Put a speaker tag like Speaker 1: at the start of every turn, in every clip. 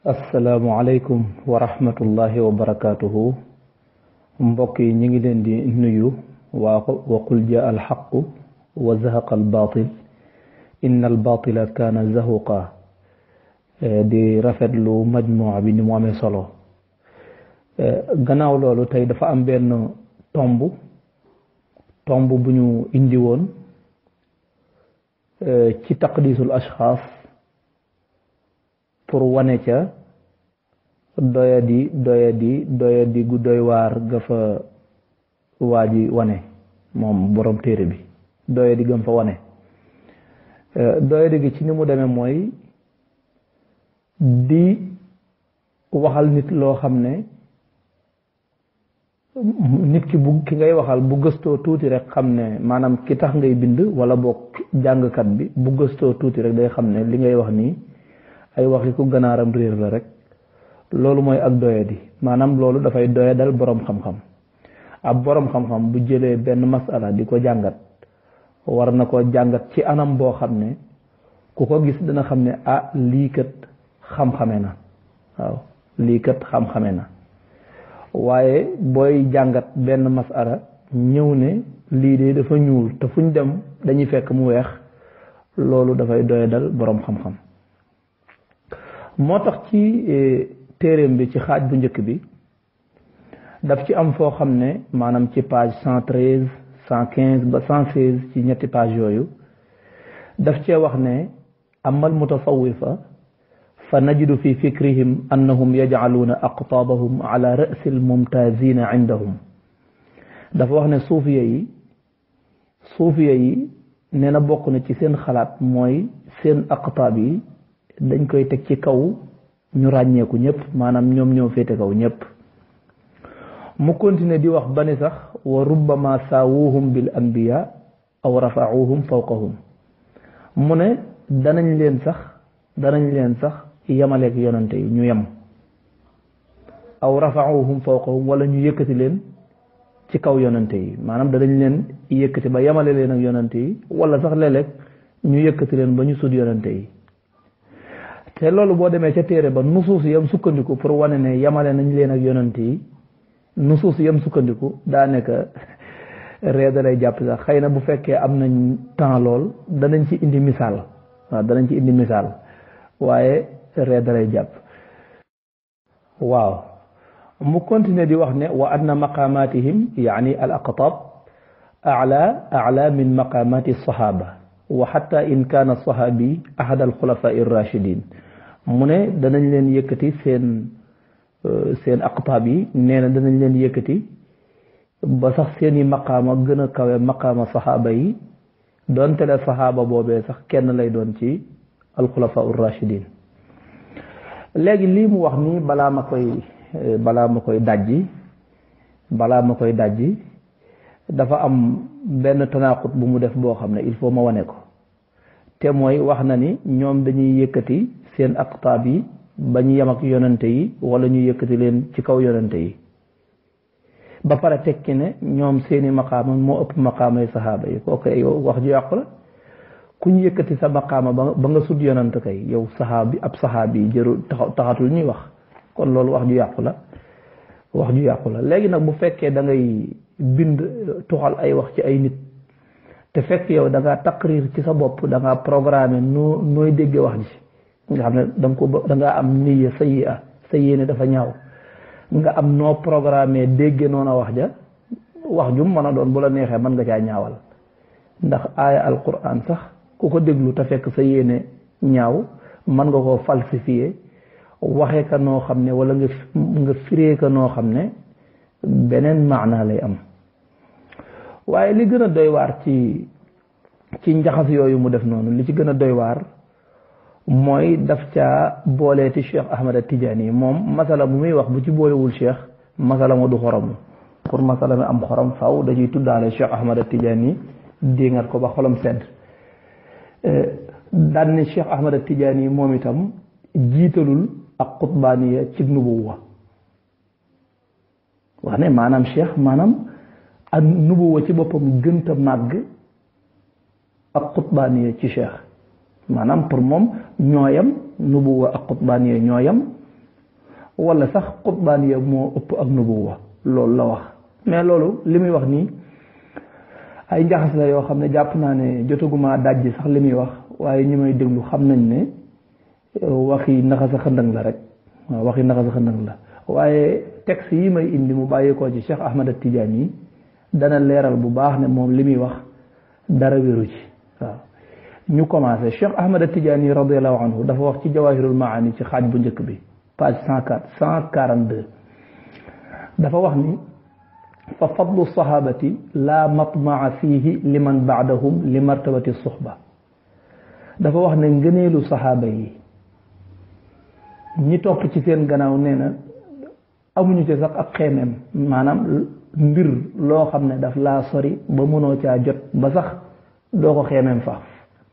Speaker 1: asalaamualeykum wa rahmatullahi wa barakaatuhu mbokk yi ñu ngi leen di nuyu wa qul jaa alxaqu wa zahaqa albaatil inna albaatila kaana zahuqa di rafetlu majmuwa bi ni mu amee solo gannaaw loolu tey dafa am benn tomb bu ñu indi woon ci taqdiisul ashxaas pour wane ca doyadi gu doy waar ga fa waa ji wane moom borom téere bi doyadi gam fa wane doyadi gi ci ni mu demee mooy di waxal nit loo xam ne nit ki ngay waxal bu gëstoo tuuti rek xam ne maanaam ki tax ngay bind wala boog jàngkat bi bu gëstoo tuuti rek day xam ne li ngay wax nii ay waxi ku ganaaram réer la rek loolu mooy ak doyadi maanaam loolu dafay doyadal boroom xam-xam ab boroom xam-xam bu jëlee benn masala di ko jàngat war na ko jàngat ci anam boo xam ne ku ko gis dana xam ne lii kat xam-xame na waaw lii kat xam-xame na waaye booy jàngat benn masala ñëw ne lii de dafa ñuul te fuñ dem dañuy fekk mu weex loolu dafay doyadal boroom xam-xam moo tax ci téeréem bi ci xaaj bu njëkk bi daf ci am foo xam ne maanaam ci page 113 115 ba 116 ci ñetti page yooyu daf cee wax ne amal mutasawifa fa najidu fi fikrihim annahum yajcaluuna aqtaabahum ala ra'si almumtaazina indahum dafa wax ne suufiya yi nee na bokk na ci seen xalaat mooy seen aqtaab yi dañ koy teg ci kaw ñu ràññeeku ñëpp maanaam ñoom ñoo féete kaw ñëpp mu continuer di wax ba ni sax wa rubbama saawuhum bil anbiya aw rafauhum fawqahum mu ne danañ leen sax yemaleek yonante yi ñu yem aw rafauhum fawqahum wala ñu yëkkati leen ci kaw yonante yi maanaam danañ leen yëkkati ba yemale leen ak yonante yi wala sax léeg-léeg ñu yëkkati leen ba ñu sut yonante yi te loolu boo demee ca téere ba nusuus yam sukkandiku pour wane ne yamale nañ leen ak yonant yi nusuus yam sukkandiku daa nekk ree da lay jàpp sax xëy na bu fekkee am nañ temps lool danañ ci indi misaal waaye ree da lay jàpp waaw mu continuer di wax ne wa anna maqamatihim yaani al aqtab ala min maqamati sahaba wa xatta in kaana sahabi ahad al xulafa irrachidin mu ne danañ leen yëkkati seen aqtaab yi nee na danañ leen yëkkati ba sax seeni maqaama gën a kawe maqaama saxaaba yi doonte le saxaaba boobee sax kenn lay doon ci alxulafa urrachidin léegi lii mu wax nii balaa ma koy dajji dafa am benn tanaqut bu mu def boo xam ne il faut ma wane ko te mooy wax na ni ñoom dañuy yëkkati seen aqtaab yi ba ñu yem ak yonante yi wala ñu yëkkati leen ci kaw yonante yi ba pare tekki ne ñoom seeni maqaama moo ëpp maqaamay saxaaba yi kooku yow wax ju yàqu la ku ñu yëkkati sa maqaama ba nga sut yonante kay yow ab saxaabi yi jërul taxatul ñuy wax kon loolu wax ju yàqu la léegi nag bu fekkee da ngay bind tuxal ay wax ci ay nit te fekk yow da ngaa taqrir ci sa bopp da ngaa programme nooy déggee wax ji nga xam ne da ngaa am niya sayyi'a sa yéene dafa ñaaw nga am noo programme déggee noona wax jum mën a doon bu la neexee mën nga caa ñaawal ndax aaya alquran sax ku ko déglu te fekk sa yéene ñaaw mën nga koo falsifier waxee ka noo xam ne wala nga firee ka noo xam ne beneen maanaa lay am waaye li gën a doy waar ci njaxas yooyu mu def noonu li ci gën a doy waar mooy daf caa booleeti Cheikh Ahmad Tidiane moom masala bu muy wax bu ci boolewul Cheikh masala ma du xorom pour masala mi am xorom faw dañuy tuddaale Cheikh Ahmad Tidiane déngat ko ba xolam sedd daan ne Cheikh Ahmad Tidiane moom itam jiitalul ak xutbaaniya ci nubuwa wax ne maanaam Cheikh ak nubuwa ci boppam gënta màgg ak xutbaaniya ci Cheikh maanaam pour moom ñooyam nubuwa ak xutbaaniya ñooyam wala sax qutbaaniya moo ëpp ak nubuwa loolu la wax. mais loolu li muy wax nii ay njaxas la yoo xam ne jàpp naa ne jotaguma dajji sax li muy wax waaye ñi may déglu xam nañ ne waxi naxasa xëndang la rek waaw waxi naxasa xëndang la waaye texte yi may indi mu bàyyeekoo ci Cheikh Ahmad Tidiane yi dana leeral bu baax ne moom li muy wax dara wéru ci waaw. ñu commencé Cheikh Ahmad Tidiane yi radiyallahu anhu dafa wax ci Jawahirul Maani ci xaaj bu njëkk bi page 142 dafa wax ni fa fadlu sahabati la matmaa fihi liman baadahum li martabati suxba dafa wax ne ngëneelu saxaaba yi ñi topp ci seen gannaaw nee na amuñu ci sax ak xeemeem maanaam mbir loo xam ne daf laa sori ba mënoo caa jot ba sax doo ko xeemeem faaf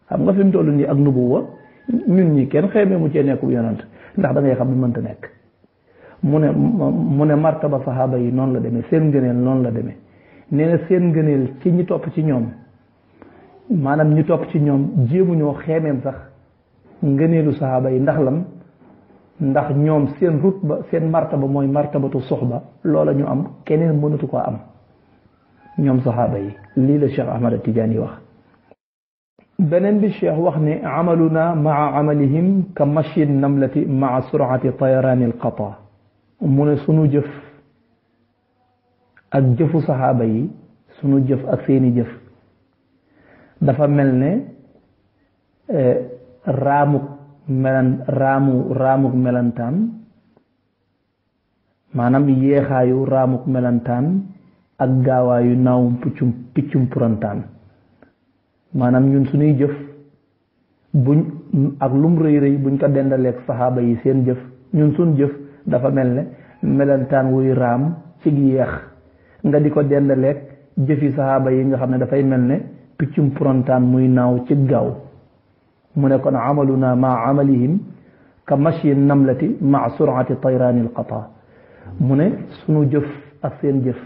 Speaker 1: xam nga fi mu toll nii ak nubuwa ñun ñi kenn xeemeemu cee nekkub yonant ndax da ngay xam ne mënta nekk mu ne martaba saxaaba yi noonu la demee seen ngëneel noonu la demee nee na seen ngëneel ci ñi topp ci ñoom maanaam ñi topp ci ñoom jéemuñoo xeemeem sax ngëneelu saxaaba yi ndax lam ndax ñoom seen rutba seen martaba mooy martabatu suxba loola ñu am keneen mënatu ko am ñoom saxaaba yi lii la Cheikh Ahmad Tidiane yi wax. beneen bi Cheikh wax ne amaluna maa amalihim ka mashi namlati maa surati tayaraani alqata mu ne sunu jëf ak jëfu saxaaba yi sunu jëf ak seeni jëf dafa mel ne raamuk melantaan maanaam yeexaayu raamuk melantaan ak gaawaayu naawum piccum purantaan maanaam ñun suñuy jëf buñ ak lum rëy rëy buñ ko dendaleeg saxaaba yi seen jëf ñun suñ jëf dafa mel ne melantaan wuy raam ci yeex nga di ko dendaleeg jëfi saxaaba yi nga xam ne dafay mel ne piccum purantaan muy naaw ci gaaw mu ne kon amaluna maa amalihim ka mashi namlati maa surati tayraani alqata mu ne sunu jëf ak seen jëf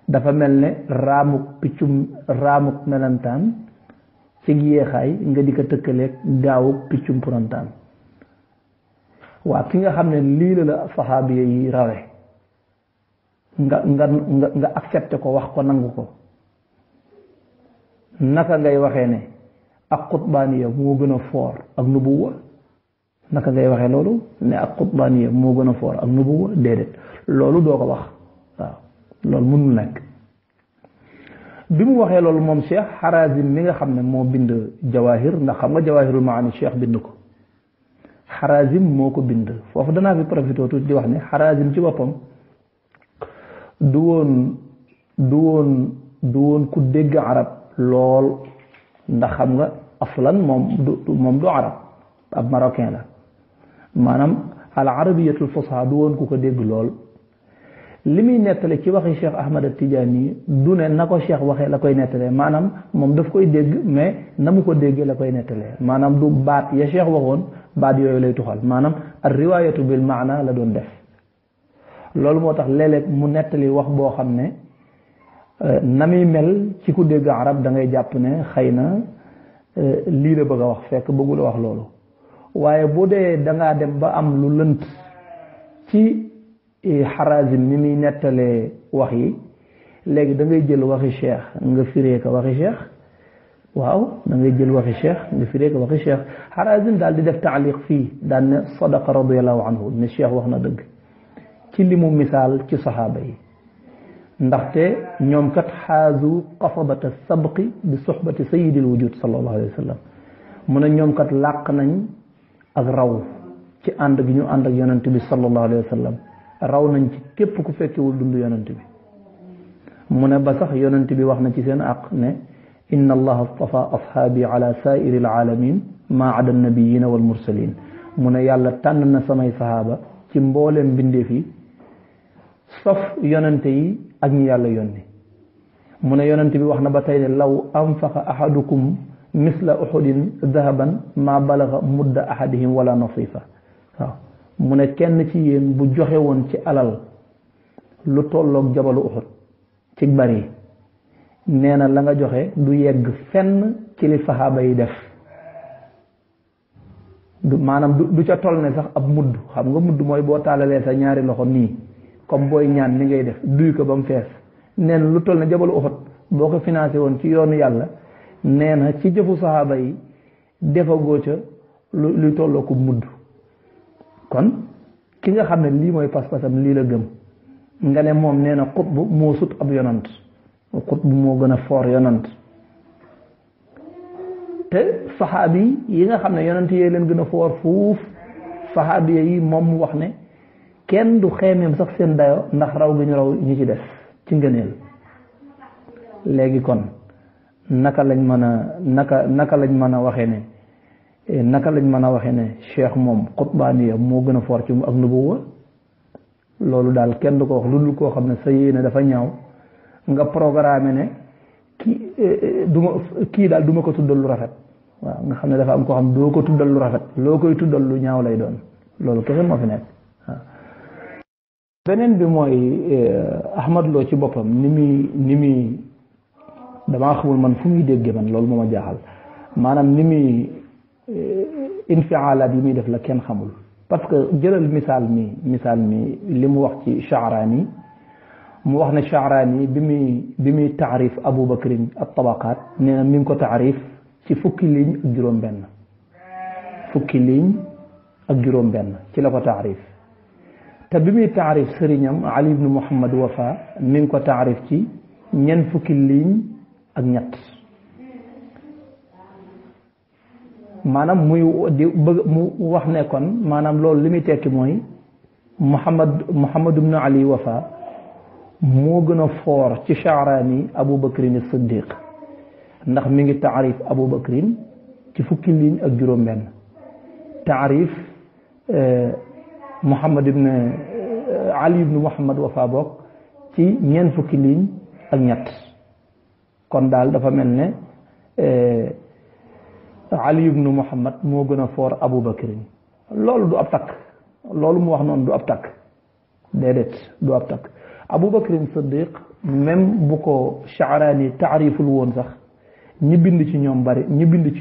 Speaker 1: dafa mel ne raamuk melantaan ci yeexaay nga di ko tëkkaleeg gaawuk piccum purantaan waa ki nga xam ne lii la saxaabiya yi rawe nga accepté ko wax ko nangu ko naka ngay waxee ne ak xutbaaniya moo gën a foor ak nubuwa naka ngay waxee loolu ne ak xutbaaniya moo gën a foor ak nubuwa déedéet loolu doo ko wax waaw loolu mënul nekk. bi mu waxee loolu moom Cheikh Harazim mi nga xam ne moo bind jawahir ndax xam nga jawahirul maani Cheikh bind ko Harazim moo ko bind foofu danaa fi profité tuuti di wax ne Harazim ci boppam du woon ku dégg arab lool ndax xam nga aslan moom du arab ab marocain la maanaam al arabiyatul fusha du woon ku ko dégg lool li muy nettale ci waxi Cheikh Ahmad Tidiane du ne na ko Cheikh waxee la koy nettalee maanaam moom daf koy dégg mais na mu ko déggee la koy nettalee maanaam du baat ya Cheikh waxoon baat yooyu lay tuxal maanaam ar riwaayatu bil maana la doon def loolu moo tax léeg-léeg mu nettali wax boo xam ne na muy mel ci ku dégg arab da ngay jàpp ne xëy na lii la bëgg a wax fekk bëggul a wax loolu waaye bu dee dangaa dem ba am lu lënt ci Harazim ni muy nettalee wax yi léegi da ngay jël waxi Cheikh nga firee ko waxi Cheikh waaw da ngay jël waxi Cheikh nga firee ko waxi Cheikh Harazim daal di def taaliq fii daan ne sadaqa radiyallahu anhu ne Cheikh wax na dëgg ci li mu misaal ci saxaaba yi ndaxte ñoom kat xaazu qasabata sabqi bi soxbati sayidil wujud sallallahu alayhi wa sallam mu ne ñoom kat làq nañ ak raw ci ànd gi ñu ànd ak yonent bi sallallahu alayhi wa sallam raw nañ ci képp ku fekkewul dund yonent bi mu ne ba sax yonent bi wax na ci seen aq ne inna allaha astafa ashaabi ala saairi alaalamin maa ada annabiyina wal mursalin mu ne yàlla tànn na samay sahaaba ci mbooleem mbindeef yi sof yonente yi ak ñi yàlla yónni mu ne yonente bi wax na ba tey ne law anfaqa ahadukum misla uhudin dahaban maa balaga mudda ahadihim wala nasifa waaw mu ne kenn ci yéen bu joxe woon ci alal lu tolloog jabalu Uhud ci bari nee na la nga joxe du yegg fenn ci li saxaaba yi def maanaam du ca toll ne sax ab mudd. xam nga mudd mooy boo taalalee sa ñaari loxo nii comme booy ñaan ni ngay def duy ko ba mu fees. neen lu toll ne jabalu Uhud boo ko financé woon ci yoonu yàlla nee na ci jëfu saxaaba yi defagoo ca luy tolloo ko mudd. kon ki nga xam ne lii mooy pas-pasam lii la gëm nga ne moom nee na xutbu moo sut ab yonant, xutbu moo gën a foor yonant. te saxaabi yi nga xam ne yonant yee leen gën a foor fuuf saxaabi yi moom mu wax ne kenn du xeemeem sax seen dayo ndax raw gi ñu raw ñi ci des ci ngëneel. léegi kon naka lañ mën a naka lañ mën a waxee ne cheikh moom xutbaaniya moo gën a foor ci mu ak nubuwa. loolu daal kenn du ko wax lu dul koo xam ne sa yéene dafa ñaaw nga programme ne kii daal du ma ko tuddal lu rafet. waaw nga xam ne dafa am koo xam doo ko tuddal lu rafet loo koy tuddal lu ñaaw lay doon. loolu kese moo fi nekk waaw. beneen bi mooy Ahmad Lo ci boppam ni muy damaa xamul man fu muy déggee man loolu moo ma jaaxal maanaam ni muy infialaat yi muy def la kenn xamul. parce que jëlal misaal mi li mu wax ci Sha'rani mu wax ne Sha'rani bi muy taarif Abu Bakrin at-Tabaqaat nee na mi ngi ko taarif ci fukki ligne ak juróom-benn ci la ko taarif. te bi muy taarif sëriñam Ali ibn Muhammad Wafa mi ngi ko taarif ci ñeent fukki ligne ak ñett. maanaam mu wax ne kon maanaam loolu li muy tekki mooy Muhammad ibn Ali Wafa moo gën a foor ci Sha'rani Abu Bakrin as-Siddiq ndax mi ngi taarif Abu Bakrin ci fukki ligne ak juróom-benn. taarif Muhammad ibn Ali ibn Muhammad Wafa bokk ci ñeent fukki ligne ak ñett. kon daal dafa mel ne Ali ibn Muhammad moo gën a foor Abu Bakrin. loolu du ab takk loolu mu wax noonu du ab takk déedéet du ab takk. Abu Bakrin Siddiq même bu ko Sha'rani taariful woon sax ñi bind ci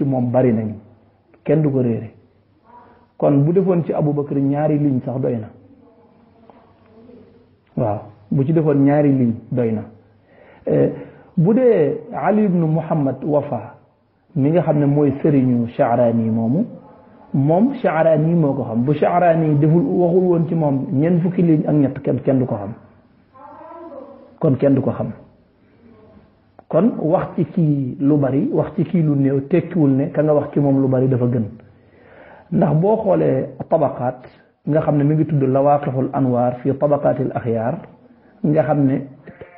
Speaker 1: moom bari nañ kenn du ko réere. kon bu defoon ci Abu Bakrin ñaari ligne sax doy na waaw bu ci defoon ñaari ligne doy na. bu dee Ali ibn Muhammad Wafa mi nga xam ne mooy sëriñu Sha'rani moom Sha'rani moo ko xam bu Sha'rani waxul woon ci moom ñeent fukki ligne ak ñett kenn du ko xam. kon kenn du ko xam. kon wax ci kii lu bari wax ci kii lu néew tekkiwul ne ka nga wax ci moom lu bari dafa gën. ndax boo xoolee tabaqaat nga xam ne mi ngi tudd Lawaqihul Anwaar fi tabaqaatil axyaar nga xam ne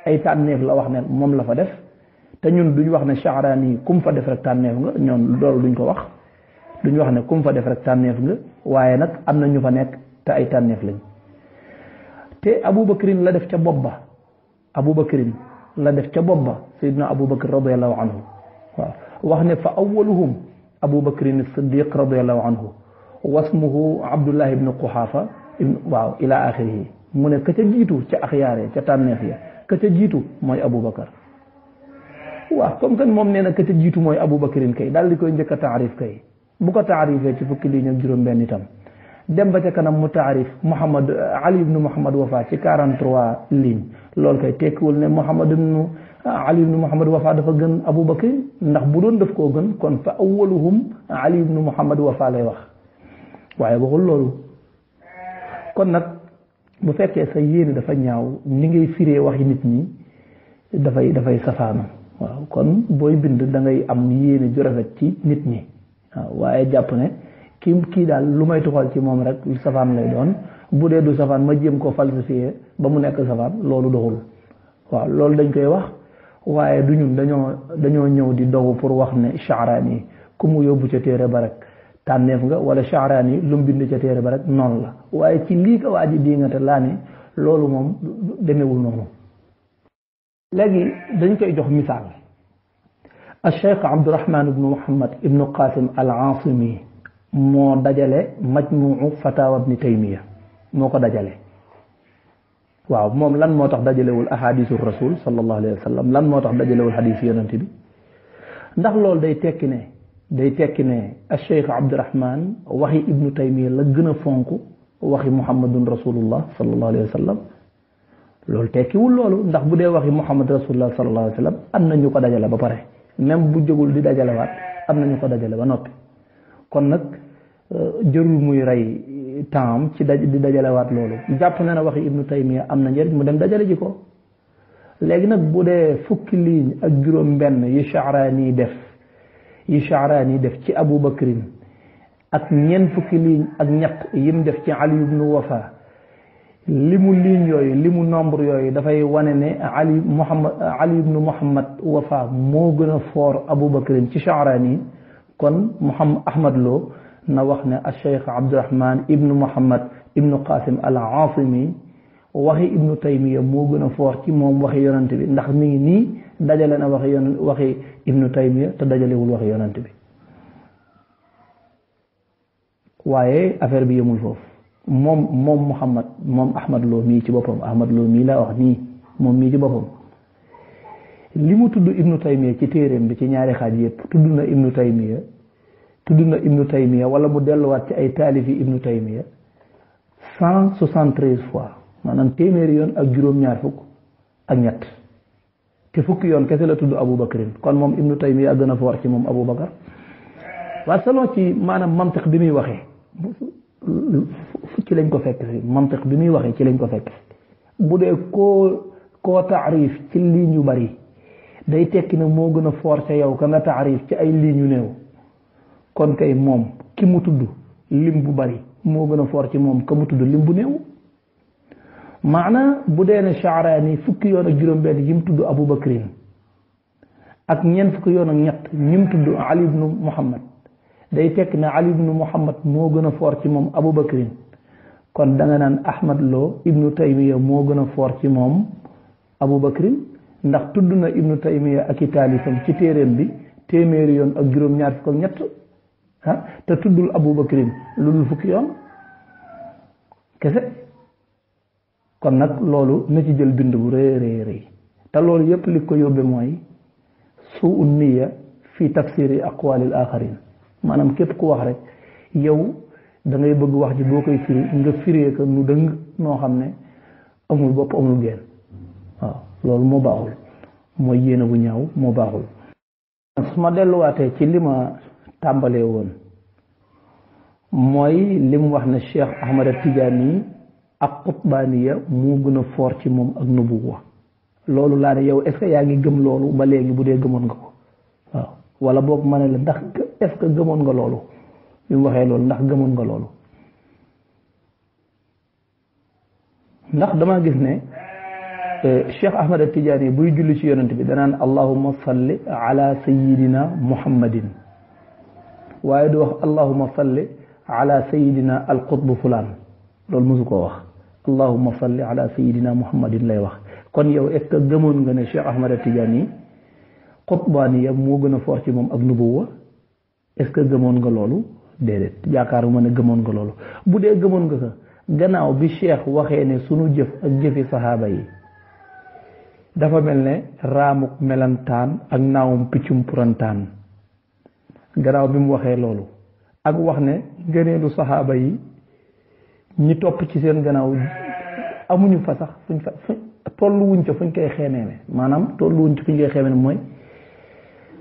Speaker 1: ay tànneef la wax ne moom la fa def te ñun duñ wax ne Sha'rani kum fa def rek tànneef nga ñoom loolu duñ ko wax duñ wax ne kum fa def rek tànneef nga waaye nag am na ñu fa nekk te ay tànneef lañ. te Abu Bakrin la def ca bopp ba Sayyidina Abu Bakr radiyallahu anhu waaw wax ne fa awwaluhum Abu Bakrin as-Siddiq radiyallahu anhu wasmuhu Abdullah ibn Quhafa waaw ila axirihi mu ne ka ca jiitu ca axyaare ca tànneef ya ka ca jiitu mooy Abu Bakar. waaw comme que moom nee na ka ca jiitu mooy Abu Bakrin kay daal di koy njëkk a taarif kay bu ko taarifee ci fukki ligne ak juróom-benn itam dem ba ca kanam mu taarif Ali ibn Muhammad Wafa ci 43 lignes loolu kay tekkiwul ne Ali ibn Muhammad Wafa dafa gën Abu Bakr ndax bu doon daf koo gën kon fa awwaluhum Ali ibn Muhammad Wafa lay wax waaye waxul loolu. kon nag bu fekkee sa yéene dafa ñaaw ni ngay firee waxi nit ñi dafay safaanu waaw kon booy bind da ngay am yéene ju rafet ci nit ñi waaw waaye jàpp ne kii daal lu may tuxal ci moom rek safaan lay doon bu dee du safaan ma jéem koo falsifié ba mu nekk safaan loolu doxul. waaw loolu dañ koy wax waaye du ñun dañoo ñëw di dogu pour wax ne Sha'rani ku mu yóbbu ca téere ba rek tànneef nga wala Sha'rani lu mu bind ca téere ba rek noonu la waaye ci lii ko waa ji diingate laa ne loolu moom demewul noonu. léegi dañ koy jox misaal al-Cheikh Abdurrahman ibn Muhammad ibn Qasim al-Asimi moo dajale majmuu fatawa ibn Taymiya moo ko dajale. waaw moom lan moo tax dajalewul ahadisu rasul sallallahu alayhi wa sallam lan moo tax dajalewul hadis yonent bi ndax loolu day tekki ne day tekki ne Cheikh Abdurahman waxi ibnu Taymiya la gën a fonk waxi Muhammadun rasulullah sallallahu alayhi wa sallam loolu tekkiwul loolu ndax bu dee waxi Muhammad rasulullah sallallahu alayhi wa sallam am na ñu ko dajale ba pare même bu jógul di dajalewaat am na ñu ko dajale ba noppi kon nag jërul muy rey temps ci di dajalewaat loolu jàpp na ne waxi ibnu Taymiya am na njëriñ mu dem dajale ji ko léegi nag bu dee fukki ligne ak juróom benn yi Sha'rani def ci Abu Bakrin ak ñeent fukki ligne ak ñett yim def ci Ali ibnu Wafa limu ligne yooyu limu nombre yooyu dafay wane ne Ali ibnu Muhammad Wafa moo gën a foor Abu Bakrin ci Sha'rani kon Ahmad Lo na wax ne Cheikh Abdurahman ibnu Muhammad ibnu Qasim al-Asimi waxi ibnu Taymiya moo gën a foor ci moom waxi yonante bi ndax mi ngi nii dajale na waxi ibnu Taymiya te dajalewul waxi yonante bi waaye affaire bi yemul foofu moom Ahmad Lo mii ci boppam Ahmad Lo mii laa wax nii moom mii ci boppam li mu tudd ibnu Taymiya ci téeréem bi ci ñaari xaaj yépp tudd na ibnu Taymiya wala mu delluwaat ci ay taalifi ibnu Taymiya 173 fois maanaam téeméeri yoon ak juróom-ñaar fukk ak ñett te fukki yoon kese la tudd Abu Bakrin kon moom ibnu Taymiya a gën a foor ci moom Abu Bakar waaye selon ci maanaam mantiq bi muy waxee ci lañ ko fekk si mantiq bi muy waxee ci lañ ko fekk bu dee koo taarif ci ligne yu bari day tekki ne moo gën a foor ca yow ka nga taarif ci ay ligne yu néew kon kay moom ki mu tudd lim bu bari moo gën a foor ci moom ka mu tudd lim bu néew maana bu dee ne Sha'rani fukki yoon ak juróom-benn yi mu tudd Abu Bakrin ak ñeent fukki yoon ak ñett ñi mu tudd Ali ibnu Muhammad day tekk ne Ali ibnu Muhammad moo gën a foor ci moom Abu Bakrin kon da nga naan Ahmad Lo ibnu Taymiya moo gën a foor ci moom Abu Bakrin ndax tudd na ibnu Taymiya ak i taalifam ci téeréem bi téeméeri yoon ak juróom-ñaar fukk ak ñett te tuddul Abu Bakrin lu dul fukki yoon kese kon nag loolu na ci jël bind bu rëy te loolu yépp li ko yóbbe mooy suu niya fi tafsiri aqwalil axarin maanaam képp ku wax rek yow da ngay bëgg wax ji boo koy firi nga firee ko nu dëng noo xam ne amul bopp amul geen waaw loolu moo baaxul mooy yéene bu ñaaw moo baaxul su ma delluwaatee ci li ma tàmbalee woon mooy li mu wax ne Cheikh Ahmad Tijaani ak Qutbaaniya moo gën a foor ci moom ak nubuwa loolu laa ne yow est-ce que yaa ngi gëm loolu ba léegi bu dee gëmoon nga ko waaw wala boog ma ne la ndax est-ce que gëmoon nga loolu bi mu waxee loolu ndax gëmoon nga loolu ndax dama gis ne Cheikh Ahmad Tijaani buy julli ci yonent bi danaan allahumma salli ala sayyidina muhammadin waaye du wax allahumma salli ala sayyidina al qutb fulaan loolu mosu koo wax allahumma salli ala sayyidina muhammadin lay wax kon yow est-ce que gëmoon nga ne Cheikh Ahmad Tijaani Qutbaaniya moo gën a foor ci moom ak nubuwa est-ce que gëmoon nga loolu déedéet yaakaaruma ne gëmoon nga loolu bu dee gëmoon nga ko gannaaw bi Cheikh waxee ne sunu jëf ak jëfi saxaaba yi dafa mel ne raamuk melantaan ak naawum piccum purantaan gannaaw bi mu waxee loolu ak wax ne ngëneelu saxaaba yi ñi topp ci seen gannaaw amuñu fa sax tolluwuñ ca fuñ koy xeemeeme maanaam tolluwuñ ca fuñ koy xeemeeme mooy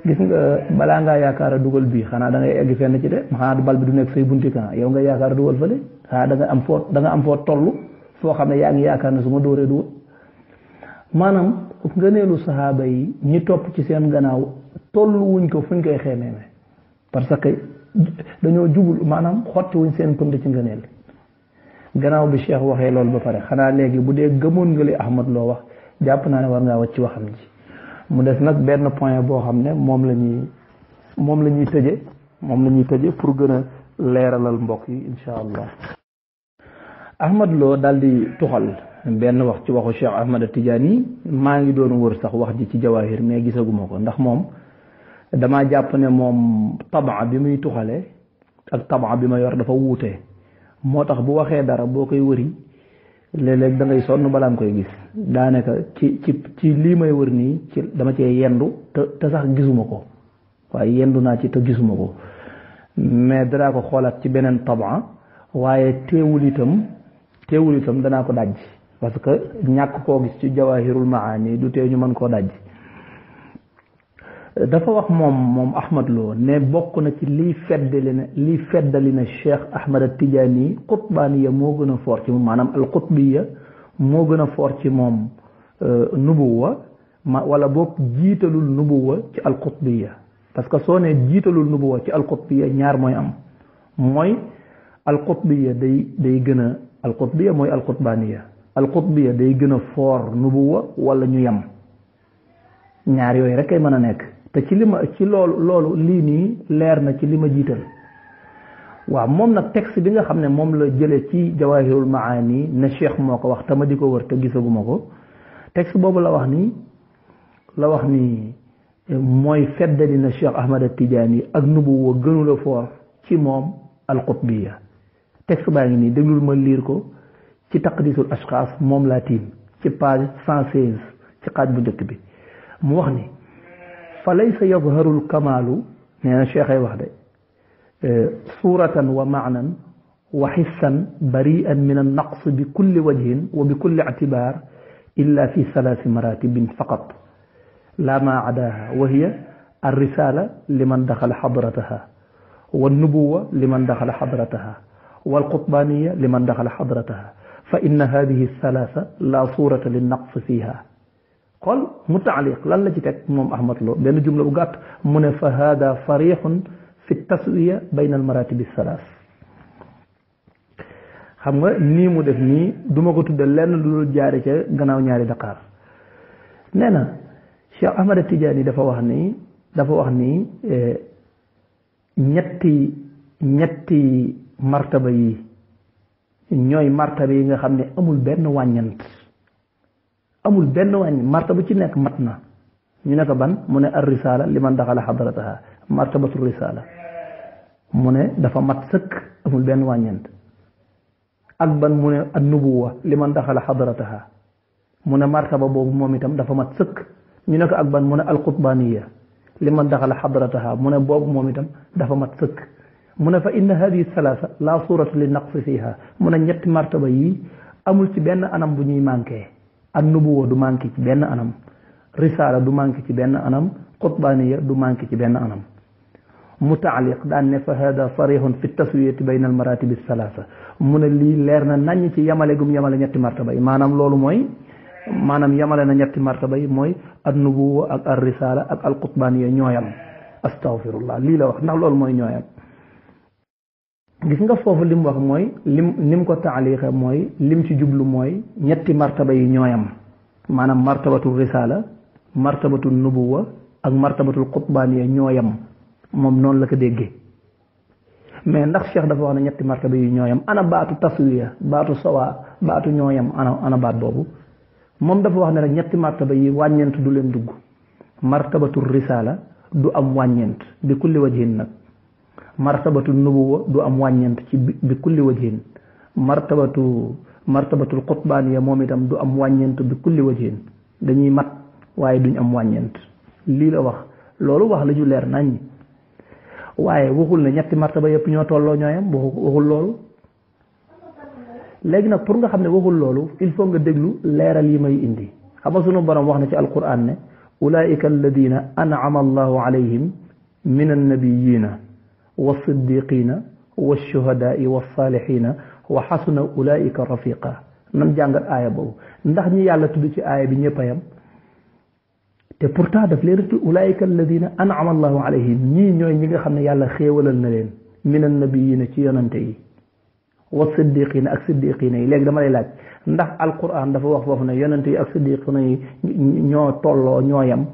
Speaker 1: gis nga balaa ngaa yaakaar a dugal bii xanaa da ngay egg fenn ci de xanaa bal bi du nekk say bunti kan yow nga yaakaar a dugal fële xanaa da nga am foo toll foo xam ne yaa ngi yaakaar ne su ma dóoree dugal maanaam ngëneelu saxaaba yi ñi topp ci seen gannaaw tolluwuñ ko fuñ koy xeemeeme parce que dañoo jubul maanaam xotti wuñ seen pënd ci ngëneel gannaaw bi Cheikh waxee loolu ba pare xanaa léegi bu dee gëmoon nga li Ahmad Lo wax jàpp naa ne war ngaa wàcc waxam ji mu des nag benn point boo xam ne moom la ñuy tëje pour gën a leeralal mbokk yi insha allah Ahmad Lo daal di tuxal benn wax ci waxu Cheikh Ahmad Tijaani maa ngi doon wër sax wax ji ci Jawaahir mais gisaguma ko ndax moom damaa jàpp ne moom tabaa bi muy tuxale ak tabaa bi ma yor dafa wuute moo tax bu waxee dara boo koy wëri léeg-léeg da ngay sonn balaa nga koy gis daanaka ci lii may wër nii ci dama cee yendu te sax gisuma ko waaye yendu naa ci te gisuma ko mais danaa ko xoolaat ci beneen taban waaye teewul itam danaa ko dajj parce que ñàkk koo gis ci jawahirul maani du teew ñu mën koo dajj. dafa wax moom Ahmad Lo ne bokk na ci liy feddali na Cheikh Ahmad At-Tijaani qutbaaniya moo gën a fort ci moom maanaam al qutbiya moo gën a fort ci moom nubuwa wala boog jiitalul nubuwa ci al qutbiya parce que soo ne jiitalul nubuwa ci al qutbiya ñaar mooy am mooy al qutbiya day gën a al qutbiya mooy al qutbaaniya al qutbiya day gën a fort nubuwa wala ñu yem ñaar yooyu rek kay mën a nekk. te ci loolu lii nii leer na ci li ma jiital waaw moom nag texte bi nga xam ne moom la jële ci jawahirul maani ne cheikh moo ko wax te ma di ko wër te gisaguma ko texte boobu la wax ni mooy feddali na Cheikh Ahmad At-Tijaani ak nubuwa gënula foor ci moom al-qutbiya texte baa ngi nii déglul ma liir ko ci taqdisul ashxaas moom laa tiim ci page 116 ci xaaj bu njëkk bi mu wax ni fa laysa yadharu lkamaalu nee na cheikh ay wax de suuratan wa maanan wa xissan bari'an min annaqs bi kulli wajhin wa bi kulli ictibaar illa fi salaasi maratibin faqat la ma adaha wa hiya alrisala liman daxala xadrataha والنبوة لمن دخل حضرتها والقطبانية لمن دخل حضرتها فإن هذه الثلاثة لا صورة للنقص فيها قال متعلق لن لجتك موم أحمد لو بين جملة وقات من فهذا صريح في التسوية بين المراتب الثلاث xam nga nii mu def nii duma ko tudde lenn lu jaare ca gannaaw ñaari Dakar nee na Cheikh Ahmad Tidiane dafa wax ni ñetti martaba yi ñooy martaba yi nga xam ne amul benn wàññant martaba ci nekk mat na ñu ne ko ban mu ne ar risala liman daxala xadrataha martabatu risala mu ne dafa mat sëkk amul benn wàññant ak ban mu ne an nubuwa liman daxala xadrataha mu ne martaba boobu moom itam dafa mat sëkk ñu ne ko ak ban mu ne al qutbaniya liman daxala xadrataha mu ne boobu moom itam dafa mat sëkk mu ne fa inna hadihi salaasa la surata li naqsi fiha mu ne ñetti martaba yi amul ci benn anam bu ñuy manqué ak nubuwa du manqué ci benn anam risala du manqué ci benn anam qutbaniya du manqué ci benn anam mutaaliq daan ne fa hada sarihun fi taswiyati bayna al maratibi salaasa mu ne lii leer na nañ ci yamale gum yamale ñetti martaba yi maanaam loolu mooy maanaam yamale na ñetti martaba yi mooy an nubuwa ak ar risala ak al qutbaniya ñooyam astaghfirullah lii la wax ndax loolu mooy ñooyam gis nga foofu lim wax mooy lim ko taalixe mooy lim ci jublu mooy ñetti martaba yi ñooyam maanaam martabatul risala martabatul nubuwa ak martabatul qutbaniya ñooyam moom noonu la ko déggee mais ndax cheikh dafa wax ne ñetti martaba yi ñooyam ana baatu taswiya baatu sawa baatu ñooyam ana baat boobu moom dafa wax ne rek ñetti martaba yi wàññeent du leen dugg martabatul risala du am wàññeent bi kulli wajhin nag martabatul nubuwa du am wàññeent ci bi kulli wajhin martabatul qutbaniya moom itam du am wàññeent bi kulli wajhin dañuy mat waaye duñ am wàññeent lii la wax loolu wax la ju leer nañ waaye waxul ne ñetti martaba yëpp ñoo tolloo ñooyam waxul loolu léegi nag pour nga xam ne waxul loolu il faut nga déglu leeral yi may indi xam nga sunu borom wax na ci alquran ne ulaika alladina an'ama allahu alayhim min annabiyina والصديقين والشهداء والصالحين وحسن أولئك رفيقا nan jàngat aaya boobu ndax ñi yàlla tudd ci aaya bi ñëpp a yam te pourtant daf leen tudd ulaika alladina an'ama allahu alayhim ñii ñooy ñi nga xam ne yàlla xéewalal na leen min annabiyina ci yonante yi wa siddiqina ak siddiqina yi léegi dama lay laaj ndax alquran dafa wax foofu ne yonante yi ak siddiqina yi ñoo tolloo ñoo yam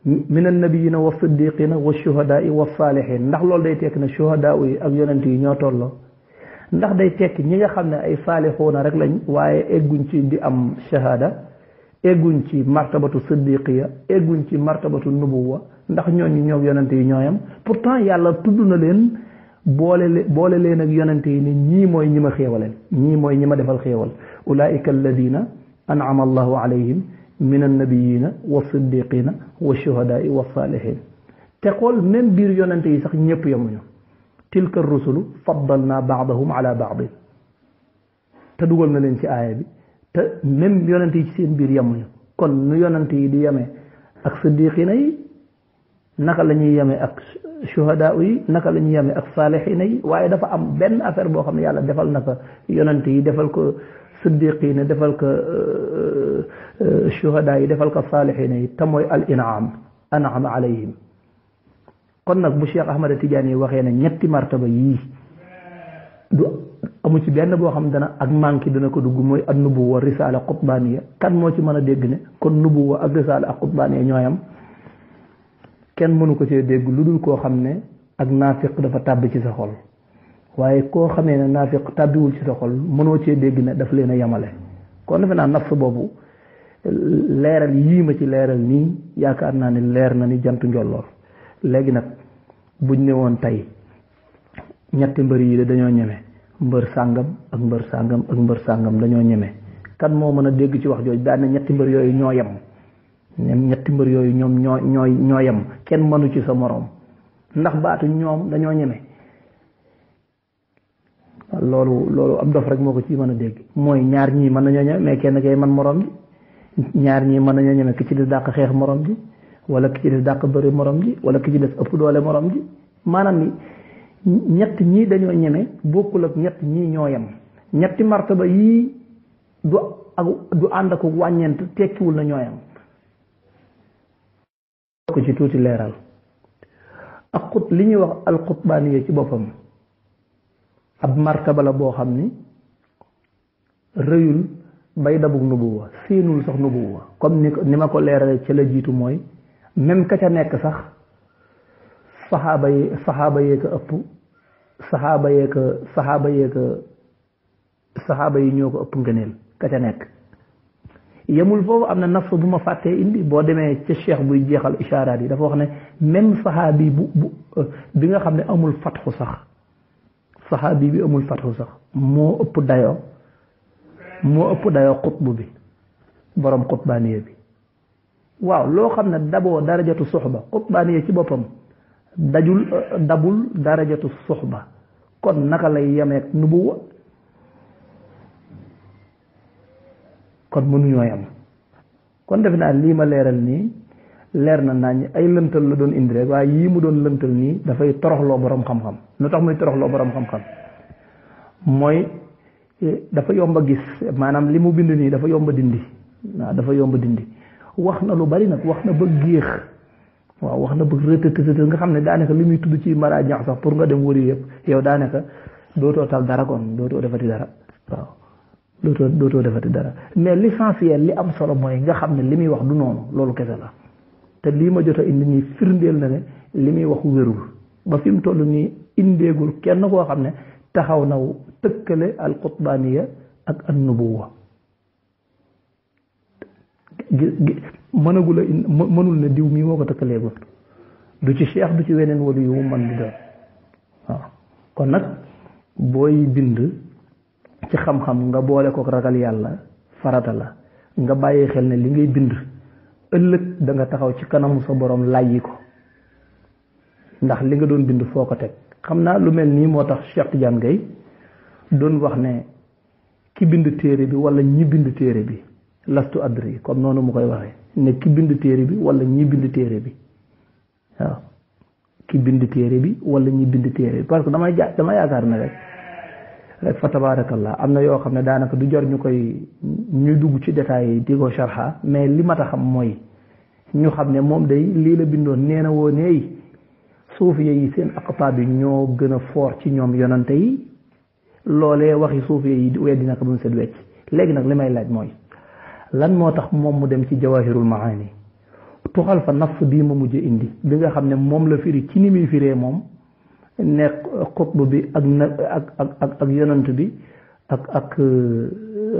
Speaker 1: min annabiyina wa siddiqina wa shuhadaai wa saalihin ndax loolu day tekki ne shuhadaa yi ak yonent yi ñoo tolloo ndax day tekki ñi nga xam ne ay saalixuuna rek lañ waaye egguñ ci di am shahada egguñ ci martabatu siddiqiya egguñ ci martabatu nubuwa ndax ñooñu ñoog yonent yi ñooyam pourtant yàlla tudd na leen boole leen ak yonent yi ne ñii mooy ñi ma xéewaleen ñii mooy ñi ma defal xéewal ulaika alladina an'ama allahu alayhim min annabiyina wa siddiqina wa shuhadaai wa saalihin te xool même biir yonante yi sax ñëpp yemuñu tilka rusulu faddalna baadahum ala baadin te dugal na leen ci aaya bi te même yonante yi ci seen biir yemuñu kon nu yonante yi di yemee ak siddiqina yi naka la ñuy yemee ak shuhadaa yi naka la ñuy yemee ak saalixina yi waaye dafa am benn affaire boo xam ne yàlla defal na ko yonante yi defal ko siddiqina defal ko shuhadaa yi defal ko saalixina yi te mooy al inaam an'ama alayhim kon nag bu Cheikh Ahmada Tidiane yi waxee ne ñetti martaba yii du amu ci benn boo xam dana ak manqué dana ko dugg mooy an nubuwa risaala qutbaaniya kan moo ci mën a dégg ne kon nubuwa ak risaala ak qutbaaniya ñooyam kenn mënu ko cee dégg lu dul koo xam ne ak naafiq dafa tàbbi ci sa xol waaye koo xamee ne naafiq tàbbiwul ci sa xol mënoo cee dégg ne daf leen a yemale kon defe naa nafs boobu leeral yii ma ci leeral nii yaakaar naa ne leer na ni jantu njolloor léegi nag buñ ne woon tey ñetti mbër yi de dañoo ñeme mbër sàngam ak mbër sàngam ak mbër sàngam dañoo ñeme kan moo mën a dégg ci wax jooju daan ne ñetti mbër yooyu ñoo yem ñetti mbër yooyu ñoom ñoo yem kenn mënu ci sa moroom ndax baatu ñoom dañoo ñeme loolu am dof rek moo ko ci mën a dégg mooy ñaar ñii mën nañoo ñeme mais kenn kay man moroom ji ñaar ñii mën nañoo ñeme ki ci des dàq xeex moroom ji wala ki ci des dàq bëri moroom ji wala ki ci des ëpp doole moroom ji maanaam ni ñett ñii dañoo ñeme bokkul ak ñett ñii ñoo yem ñetti martaba yii du ànd ak wàññeent tekkiwul na ñoo yem ko ci tuuti leeral ak xut li ñuy wax alxutbaaniya ci boppam ab martaba la boo xam ni rëyul bay dabug nubuwa siinul sax nubuwa comme ni ma ko leerale ci la jiitu mooy même ka ca nekk sax saxaaba yee ko ëpp saxaaba yi ñoo ko ëpp ngëneel ka ca nekk yemul foofu am na nafs bu ma fàttee indi boo demee ca cheikh buy jeexal ishaaraat yi dafa wax ne même saxaabi bi nga xam ne amul fatxu sax saxaabi bi amul fatxu sax moo ëpp dayoo xutbu bi borom xutbaaniye bi waaw loo xam ne daboo darajatu suxba xutbaaniye ci boppam dabul darajatu suxba kon naka lay yemeek nubuwa kon mënuñoo yem kon defe naa lii ma leeral nii leer na nañ ay lëntal la doon indi rek waaye yii mu doon lëntal nii dafay toroxloo borom xam-xam lu tax muy toroxloo borom xam-xam mooy dafa yomb a gis maanaam li mu bind nii dafa yomb a dindi waaw dafa yomb a dindi wax na lu bari nag wax na ba géex waaw wax na ba rëtëtëtë nga xam ne daanaka li muy tudd ci maraajax sax pour nga dem wëri yëpp yow daanaka dootoo tal dara kon dootoo defati dara waaw dootoo defati dara mais l'essentiel li am solo mooy nga xam ne li muy wax du noonu loolu kese la te lii ma jot a indi nii firndeel na ne li muy wax wérul ba fi mu toll nii indeegul kenn koo xam ne taxaw na tëkkale al qutbaaniya ak an nubuwa mënul ne diw mii moo ko tëkkaleegul du ci cheikh du ci weneen wala yu man di doon waaw kon nag booy bind ci xam-xam nga boole ko ragal yàlla farata la nga bàyyi xel ne li ngay bind ëllëg da nga taxaw ci kanamu sa borom làyyi ko ndax li nga doon bind foo ko teg xam naa lu mel nii moo tax Cheikh Tidiane Gaye doon wax ne ki bind téere bi wala ñi bind téere bi lastu adri comme noonu mu koy waxee ne ki bind téere bi wala ñi bind téere bi waaw ki bind téere bi wala ñi bind téere bi parce que dama yaakaar ne rek fa tabarakallah am na yoo xam ne daanaka du jar ñuy dugg ci détails yi di ko sharha mais li ma ta xam mooy ñu xam ne moom day lii la bindoon nee na woo neey suufiya yi seen aqtaab yi ñoo gën a fort ci ñoom yonante yi loolee waxi suufiya yi weddi na ko ba mu set wecc léegi nag li may laaj mooy lan moo tax moom mu dem ci jawahirul maani tuxal fa nafs bii ma mujj indi bi nga xam ne moom la firi ci ni muy firee moom nekk xutb bi ak yonant bi ak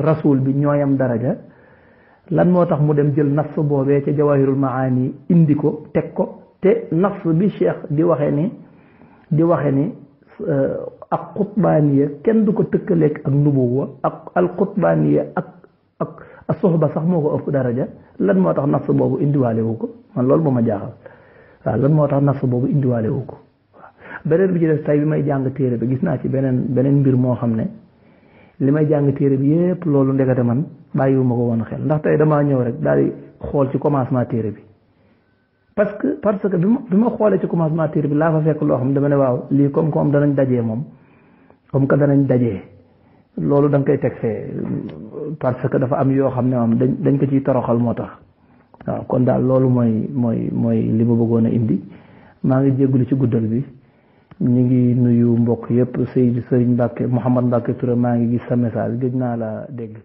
Speaker 1: rasul bi ñooyam daraja lan moo tax mu dem jël nafs boobee ca jawahirul maani indi ko teg ko te nafs bi cheikh di waxe ni ak xutbaaniya kenn du ko tëkkaleeg ak nubuwa ak al xutbaaniya ak soxba sax moo ko ëpp daraja lan moo tax nafs boobu indiwaale wu ko man loolu moo ma jaaxal waaw lan moo tax nafsu boobu indiwaale wu ko waaw beneen bi ci des tey bi may jàng téere bi gis naa ci beneen mbir moo xam ne li may jàng téere bi yépp loolu ndekete man bàyyiwuma ko woon xel ndax tey damaa ñëw rek daal di xool ci commencement téere bi parce que bi ma xoolee ci commencement téere bi laa fa fekk loo xam ne dama ne waaw lii comme danañ dajee moom comme que danañ dajee loolu da nga koy teg fee parce que dafa am yoo xam ne moom dañ ko ciy toroxal moo tax waaw kon daal loolu mooy li ma bëggoon a indi maa ngi jéggulu ci guddal bi ñu ngi nuyu mbokk yëpp Seydou Serigne Mbacke Mouhamad Mbacke Touré maa ngi gis sa message gëj naa la dégg